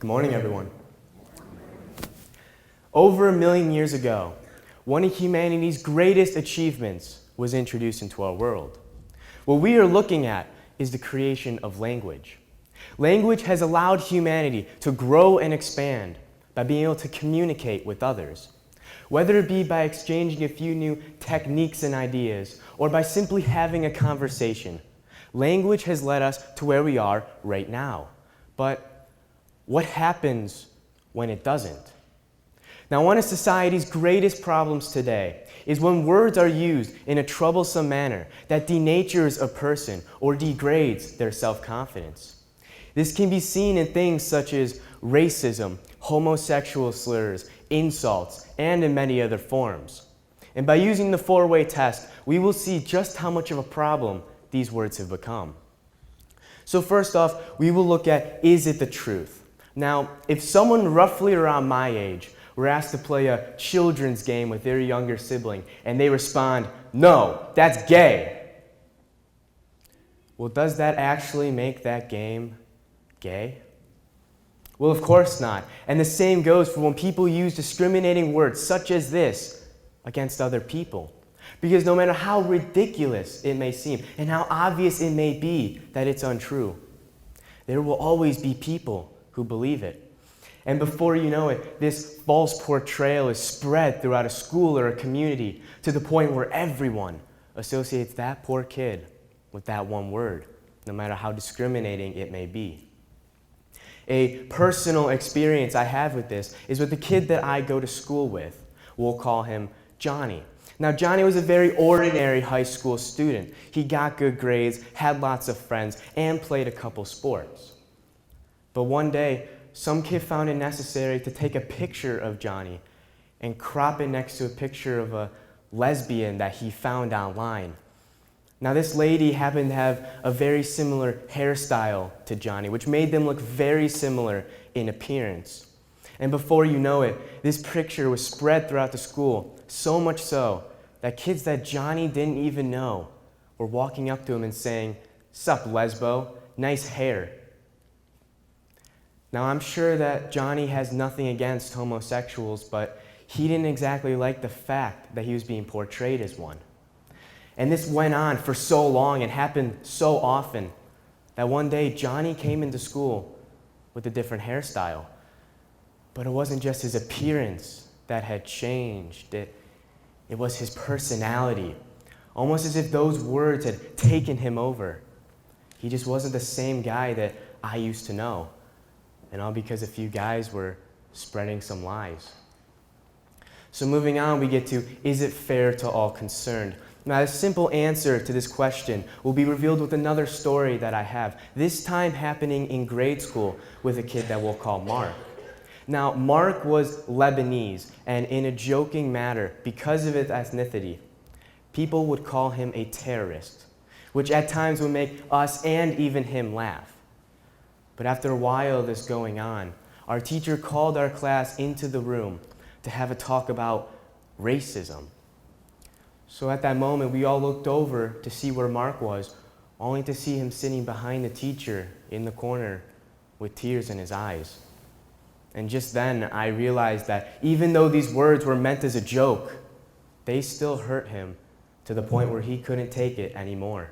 Good morning, everyone. Over 1,000,000 years ago, one of humanity's greatest achievements was introduced into our world. What we are looking at is the creation of language. Language has allowed humanity to grow and expand by being able to communicate with others, whether it be by exchanging a few new techniques and ideas or by simply having a conversation. Language has led us to where we are right now. But what happens when it doesn't? Now, one of society's greatest problems today is when words are used in a troublesome manner that denatures a person or degrades their self-confidence. This can be seen in things such as racism, homosexual slurs, insults, and in many other forms. And by using the four-way test, we will see just how much of a problem these words have become. So first off, we will look at, is it the truth? Now, if someone roughly around my age were asked to play a children's game with their younger sibling and they respond, "No, that's gay." Well, does that actually make that game gay? Well, of course not. And the same goes for when people use discriminating words such as this against other people. Because no matter how ridiculous it may seem and how obvious it may be that it's untrue, there will always be people who believe it. And before you know it, this false portrayal is spread throughout a school or a community to the point where everyone associates that poor kid with that one word, no matter how discriminating it may be. A personal experience I have with this is with the kid that I go to school with. We'll call him Johnny. Now, Johnny was a very ordinary high school student. He got good grades, had lots of friends, and played a couple sports. But one day, some kid found it necessary to take a picture of Johnny and crop it next to a picture of a lesbian that he found online. Now, this lady happened to have a very similar hairstyle to Johnny, which made them look very similar in appearance. And before you know it, this picture was spread throughout the school, so much so that kids that Johnny didn't even know were walking up to him and saying, "Sup, lesbo, nice hair." Now, I'm sure that Johnny has nothing against homosexuals, but he didn't exactly like the fact that he was being portrayed as one. And this went on for so long and happened so often that one day Johnny came into school with a different hairstyle. But it wasn't just his appearance that had changed. It was his personality, almost as if those words had taken him over. He just wasn't the same guy that I used to know. And all because a few guys were spreading some lies. So moving on, we get to, is it fair to all concerned? Now, a simple answer to this question will be revealed with another story that I have, this time happening in grade school with a kid that we'll call Mark. Now, Mark was Lebanese, and in a joking manner, because of his ethnicity, people would call him a terrorist, which at times would make us and even him laugh. But after a while of this going on, our teacher called our class into the room to have a talk about racism. So at that moment, we all looked over to see where Mark was, only to see him sitting behind the teacher in the corner with tears in his eyes. And just then, I realized that even though these words were meant as a joke, they still hurt him to the point where he couldn't take it anymore.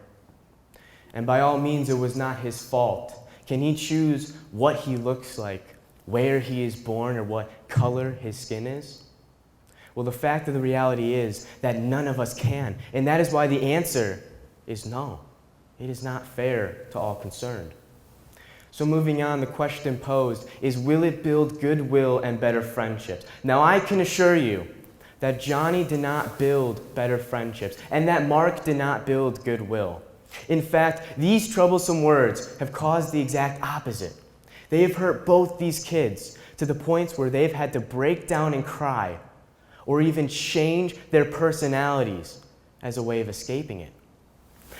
And by all means, it was not his fault. Can he choose what he looks like, where he is born, or what color his skin is? Well, the fact of the reality is that none of us can, and that is why the answer is no. It is not fair to all concerned. So moving on, the question posed is, will it build goodwill and better friendships? Now, I can assure you that Johnny did not build better friendships, and that Mark did not build goodwill. In fact, these troublesome words have caused the exact opposite. They have hurt both these kids to the points where they've had to break down and cry, or even change their personalities as a way of escaping it.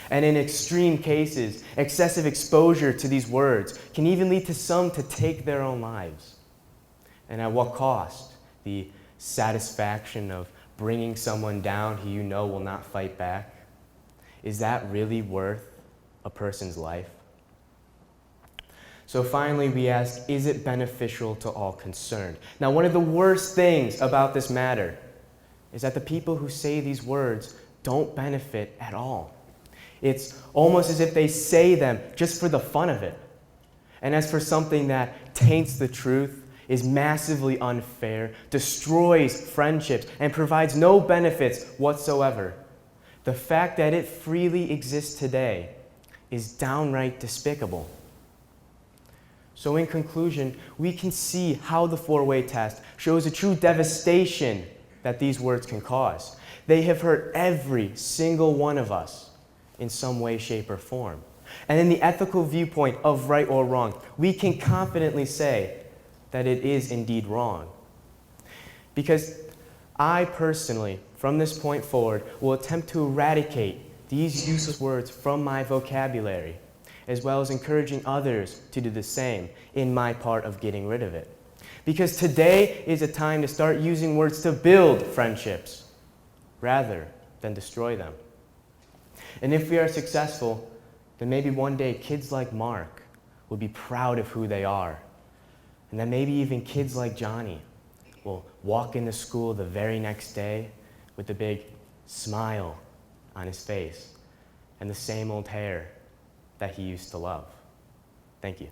And in extreme cases, excessive exposure to these words can even lead to some to take their own lives. And at what cost? The satisfaction of bringing someone down who you know will not fight back? Is that really worth a person's life? So finally, we ask, is it beneficial to all concerned? Now, one of the worst things about this matter is that the people who say these words don't benefit at all. It's almost as if they say them just for the fun of it. And as for something that taints the truth, is massively unfair, destroys friendships, and provides no benefits whatsoever, the fact that it freely exists today is downright despicable. So in conclusion, we can see how the four-way test shows the true devastation that these words can cause. They have hurt every single one of us in some way, shape, or form. And in the ethical viewpoint of right or wrong, we can confidently say that it is indeed wrong. Because I personally, from this point forward, will attempt to eradicate these useless words from my vocabulary, as well as encouraging others to do the same in my part of getting rid of it. Because today is a time to start using words to build friendships rather than destroy them. And if we are successful, then maybe one day kids like Mark will be proud of who they are. And then maybe even kids like Johnny will walk into school the very next day with a big smile on his face and the same old hair that he used to love. Thank you.